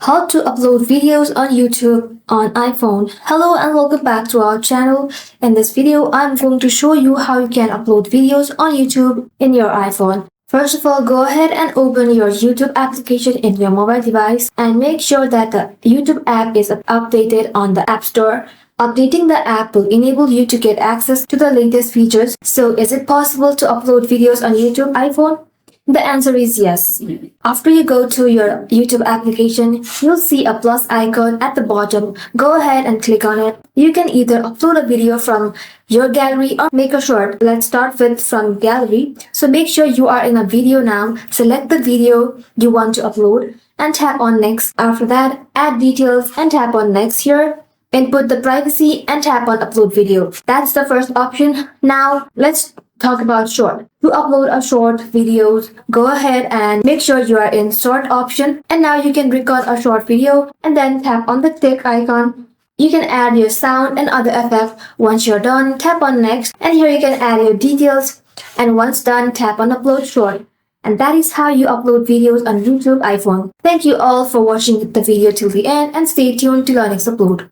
How to upload videos on YouTube on iPhone. Hello and welcome back to our channel. In this video, I'm going to show you how you can upload videos on YouTube in your iPhone. First of all, go ahead and open your YouTube application in your mobile device and make sure that the YouTube app is updated on the App Store. Updating the app will enable you to get access to the latest features. So is it possible to upload videos on YouTube iPhone? The answer is yes. After you go to your YouTube application, you'll see a plus icon at the bottom. Go ahead and click on it. You can either upload a video from your gallery or make a short. Let's start with from gallery. So make sure you are in a video now. Select the video you want to upload and tap on next. After that, add details and tap on next here. Input the privacy and tap on upload video. That's the first option. Now let's talk about short. To upload a short videos, go ahead and make sure you are in short option. And now you can record a short video and then tap on the tick icon. You can add your sound and other effects. Once you're done, tap on next. And here you can add your details. And once done, tap on upload short. And that is how you upload videos on YouTube iPhone. Thank you all for watching the video till the end and stay tuned to our next upload.